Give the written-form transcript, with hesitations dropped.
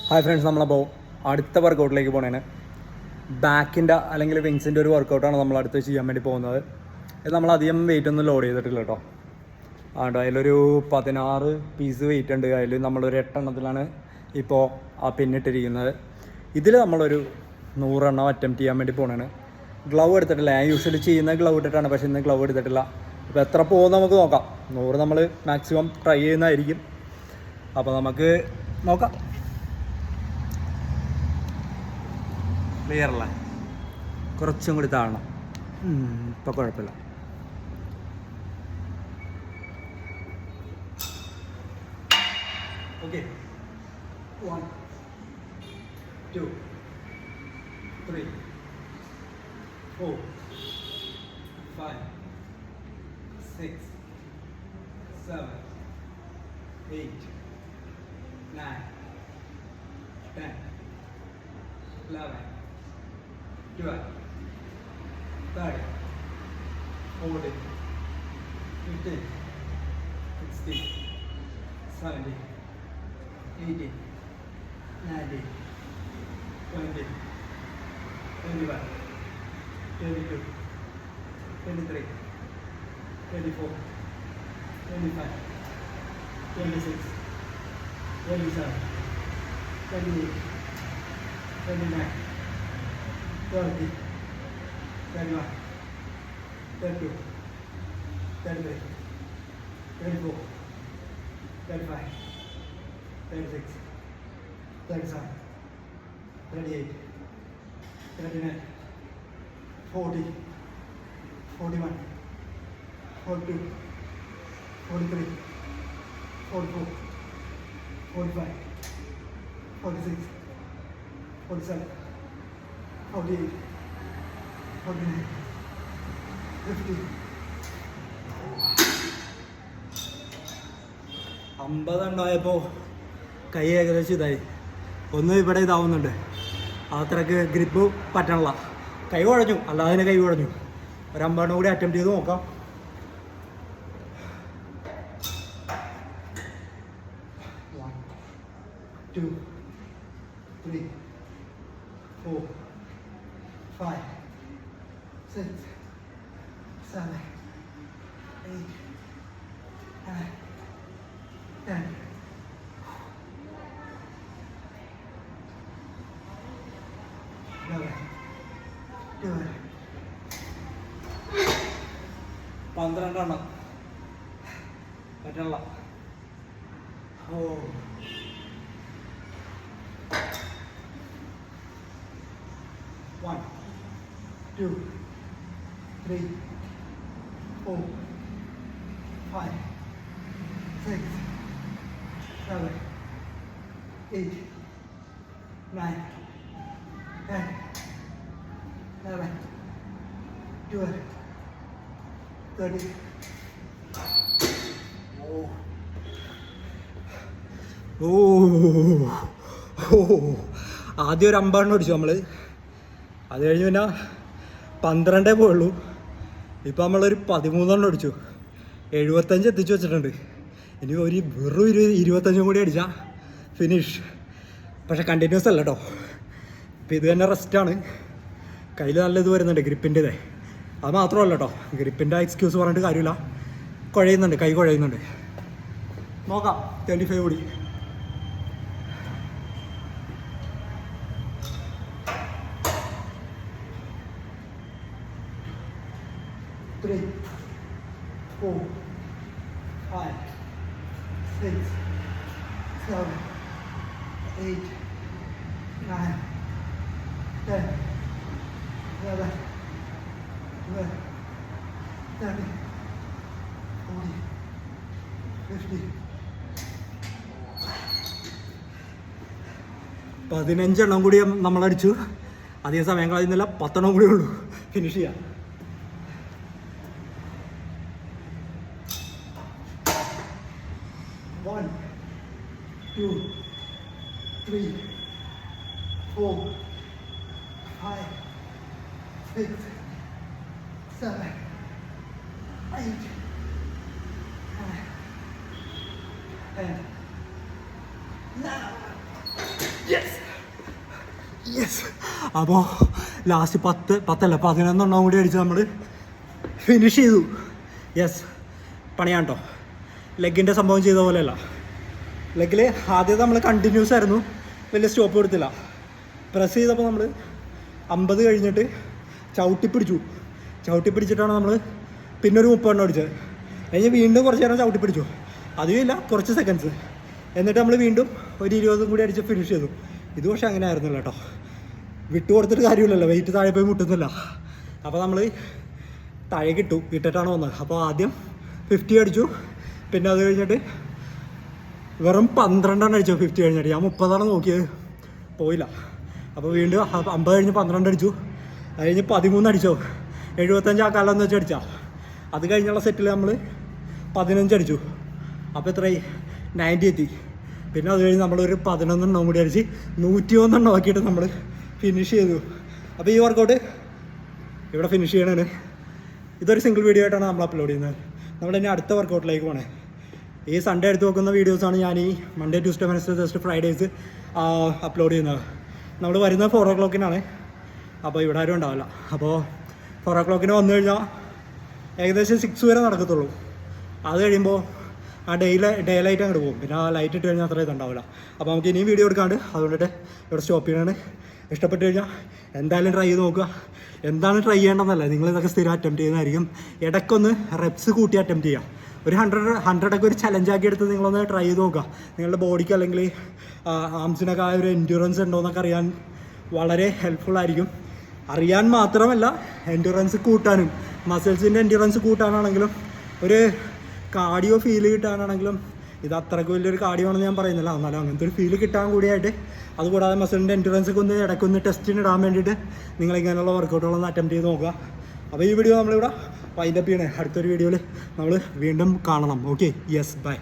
Hi friends, നമ്മളപ്പോൾ അടുത്ത വർക്കൗട്ടിലേക്ക് പോകണേന് ബാക്കിൻ്റെ അല്ലെങ്കിൽ വിങ്സിൻ്റെ ഒരു വർക്കൗട്ടാണ് നമ്മൾ അടുത്ത് ചെയ്യാൻ വേണ്ടി പോകുന്നത്. ഇത് നമ്മൾ അധികം വെയിറ്റ് ഒന്നും ലോഡ് ചെയ്തിട്ടില്ല കേട്ടോ. അതുകൊണ്ട് അതിലൊരു 16 പീസ് വെയിറ്റ് ഉണ്ട്. അതിൽ നമ്മളൊരു 8 എണ്ണത്തിലാണ് ഇപ്പോൾ ആ പിന്നിട്ടിരിക്കുന്നത്. ഇതിൽ നമ്മളൊരു 100 എണ്ണം അറ്റംപ്റ്റ് ചെയ്യാൻ വേണ്ടി പോകണേന്. ഗ്ലൗ എടുത്തിട്ടില്ല. ഞാൻ യൂഷ്വലി ചെയ്യുന്ന ഗ്ലൗ ഇട്ടിട്ടാണ്, പക്ഷേ ഇന്ന് ഗ്ലൗ എടുത്തിട്ടില്ല. ഇപ്പോൾ എത്ര പോകുമെന്ന് നമുക്ക് നോക്കാം. 100 നമ്മൾ മാക്സിമം ട്രൈ ചെയ്യുന്നതായിരിക്കും. അപ്പോൾ നമുക്ക് നോക്കാം. ക്ലിയർ അല്ലേ? കുറച്ചും കൂടി താഴണം. ഇപ്പോൾ കുഴപ്പമില്ല. ഓക്കെ, 1 2 3 4 5 6 7 8 9 10 11 12 13 14 15 16 17 18 19 20 21 22 23 24 25 26 27 28 29 30 31 32 33 34 35 36 37 38 39 40 41 42 43 44 45 46 47 48 49 50 50 ഉണ്ടായപ്പോൾ കൈ ഏകദേശം ഇതായി. ഒന്ന് ഇവിടെ ഇതാവുന്നുണ്ട്. അത്രക്ക് ഗ്രിപ്പ് പറ്റണില്ല. കൈ കുഴഞ്ഞു, അല്ലാതെ കൈ കുഴഞ്ഞു. ഒരു 50 കൂടി അറ്റംപ്റ്റ് ചെയ്ത് നോക്കാം. One, 2 3 4 5 6 7 8 9 10 11 12 12 എണ്ണം പറ്റണില്ല. ഓ, 1 2 3 4 5 6 7 8 9 10 11 12 13. ആദ്യം ഒരു 50 എണ്ണം അടിച്ചു നമ്മൾ. അത് കഴിഞ്ഞ് പിന്നെ 12 പോയുള്ളൂ. ഇപ്പം നമ്മളൊരു 13 എണ്ണം അടിച്ചു. 75 എത്തിച്ചു വെച്ചിട്ടുണ്ട്. ഇനി ഒരു വെറും 25 കൂടി അടിച്ചാൽ ഫിനിഷ്. പക്ഷെ കണ്ടിന്യൂസ് അല്ല കേട്ടോ. ഇപ്പം ഇത് തന്നെ റെസ്റ്റാണ്. കയ്യിൽ നല്ല ഇത് വരുന്നുണ്ട് ഗ്രിപ്പിൻ്റെതേ. അത് മാത്രമല്ല കേട്ടോ, ഗ്രിപ്പിൻ്റെ എക്സ്ക്യൂസ് പറഞ്ഞിട്ട് കാര്യമില്ല. കുഴയുന്നുണ്ട്, കൈ കുഴയുന്നുണ്ട്. നോക്കാം. 25 കൂടി. Three, 4, 5, 6, 7, 8, 9, 10, 11, 12, 13, 14, 15. 15 എണ്ണം കൂടി നമ്മളടിച്ചു. അധികം സമയം കളയുന്നില്ല. 10 എണ്ണം കൂടി ഉള്ളൂ ഫിനിഷ് ചെയ്യാം. 1 2 3 4 5 6 7 8 9 10. Now. Yes. യെസ്. അപ്പോൾ ലാസ്റ്റ് 11 കൂടി അടിച്ച് നമ്മൾ ഫിനിഷ് ചെയ്തു. യെസ്, പണിയാണ് കേട്ടോ. ലെഗിൻ്റെ സംഭവം ചെയ്ത പോലെയല്ല. ലെഗിൽ ആദ്യം നമ്മൾ കണ്ടിന്യൂസ് ആയിരുന്നു, വലിയ സ്റ്റോപ്പ് കൊടുത്തില്ല. പ്രസ് ചെയ്തപ്പോൾ നമ്മൾ 50 കഴിഞ്ഞിട്ട് ചവിട്ടി പിടിച്ചിട്ടാണ് നമ്മൾ പിന്നെ ഒരു 30 അടിച്ചത്. കഴിഞ്ഞ് വീണ്ടും കുറച്ച് നേരം ചവിട്ടി പിടിച്ചു, അതുമില്ല കുറച്ച് സെക്കൻഡ്സ്. എന്നിട്ട് നമ്മൾ വീണ്ടും ഒരു 20 കൂടി അടിച്ച് ഫിനിഷ് ചെയ്തു. ഇത് പക്ഷേ അങ്ങനെ ആയിരുന്നില്ല കേട്ടോ. വിട്ടു കൊടുത്തിട്ട് കാര്യമില്ലല്ലോ, വെയിറ്റ് താഴെ പോയി മുട്ടുന്നില്ല. അപ്പോൾ നമ്മൾ താഴേക്ക് ഇട്ടിട്ടാണ് വന്നത്. അപ്പോൾ ആദ്യം 50 അടിച്ചു, പിന്നെ അത് കഴിഞ്ഞിട്ട് വെറും 12 അടിച്ചു 50 കഴിഞ്ഞിട്ട്. ഞാൻ 30 നോക്കിയത്, പോയില്ല. അപ്പോൾ വീണ്ടും 50 കഴിഞ്ഞ് 12 അടിച്ചു. അത് കഴിഞ്ഞ് 13 അടിച്ചോ, 75 ആക്കാലെന്ന് വെച്ച് അടിച്ചാൽ. അത് കഴിഞ്ഞുള്ള സെറ്റിൽ നമ്മൾ 15 അടിച്ചു. അപ്പോൾ എത്രയായി? 90 എത്തി. പിന്നെ അത് കഴിഞ്ഞ് നമ്മളൊരു 11 കൂടി അടിച്ച് 101 ആക്കിയിട്ട് നമ്മൾ ഫിനിഷ് ചെയ്തു. അപ്പോൾ ഈ വർക്കൗട്ട് ഇവിടെ ഫിനിഷ് ചെയ്യണേ. ഇതൊരു സിംഗിൾ വീഡിയോ ആയിട്ടാണ് നമ്മൾ അപ്ലോഡ് ചെയ്യുന്നത്. നമ്മളിനി അടുത്ത വർക്കൗട്ടിലേക്ക് പോകണേ. ഈ സൺഡേ എടുത്ത് നോക്കുന്ന വീഡിയോസാണ് ഞാൻ ഈ Monday, Tuesday, Wednesday, Thursday, Fridays upload ചെയ്യുന്നത്. നമ്മൾ വരുന്നത് 4 o'clock-നാണ്. അപ്പോൾ ഇവിടെ ആരും ഉണ്ടാവില്ല. അപ്പോൾ 4 o'clock വന്നു കഴിഞ്ഞാൽ ഏകദേശം 6 വരെ നടക്കത്തുള്ളൂ. അത് കഴിയുമ്പോൾ ആ ഡേ ലൈറ്റ് അങ്ങോട്ട് പോകും. പിന്നെ ആ ലൈറ്റ് ഇട്ട് കഴിഞ്ഞാൽ അത്ര ഇതുണ്ടാവില്ല. അപ്പോൾ നമുക്ക് ഇനിയും വീഡിയോ എടുക്കാണ്ട്, അതുകൊണ്ടിട്ട് ഇവിടെ സ്റ്റോപ്പ് ചെയ്യണേ. ഇഷ്ടപ്പെട്ട് കഴിഞ്ഞാൽ എന്തായാലും ട്രൈ ചെയ്ത് നോക്കുക. എന്താണ് ട്രൈ ചെയ്യേണ്ടതെന്നല്ല, നിങ്ങളിതൊക്കെ സ്ഥിരം അറ്റംപ്റ്റ് ചെയ്യുന്നതായിരിക്കും. ഇടയ്ക്കൊന്ന് റെപ്സ് കൂട്ടി അറ്റംപ്റ്റ് ചെയ്യുക. ഒരു 100 ഒരു ചലഞ്ചാക്കി എടുത്ത് നിങ്ങളൊന്ന് ട്രൈ ചെയ്ത് നോക്കുക. നിങ്ങളുടെ ബോഡിക്ക് അല്ലെങ്കിൽ ആംസിനൊക്കെ ആ ഒരു എൻഡ്യൂറൻസ് ഉണ്ടോ എന്നൊക്കെ അറിയാൻ വളരെ ഹെൽപ്ഫുൾ ആയിരിക്കും. അറിയാൻ മാത്രമല്ല, എൻഡ്യൂറൻസ് കൂട്ടാനും, മസിൽസിൻ്റെ എൻഡ്യൂറൻസ് കൂട്ടാനാണെങ്കിലും ഒരു കാർഡിയോ ഫീല് കിട്ടാനാണെങ്കിലും, ഇത് അത്രയ്ക്ക് വലിയൊരു കാർഡിയോ ആണെന്ന് ഞാൻ പറയുന്നില്ല, എന്നാലും അങ്ങനത്തെ ഒരു ഫീല് കിട്ടാൻ കൂടിയായിട്ട്, അതുകൂടാതെ മസിലിൻ്റെ എൻഡ്യൂറൻസ് ഒക്കെ ഒന്ന് ഇടയ്ക്കൊന്ന് ടെസ്റ്റിന് ഇടാൻ വേണ്ടിയിട്ട് നിങ്ങളിങ്ങനെയുള്ള വർക്കൗട്ടുകളൊന്ന് അറ്റംപ്റ്റ് ചെയ്ത് നോക്കുക. അപ്പോൾ ഈ വീഡിയോ നമ്മളിവിടെ വൈൻഡപ്പ് ചെയ്യണേ. അടുത്തൊരു വീഡിയോയിൽ നമ്മൾ വീണ്ടും കാണണം. Okay, yes, by.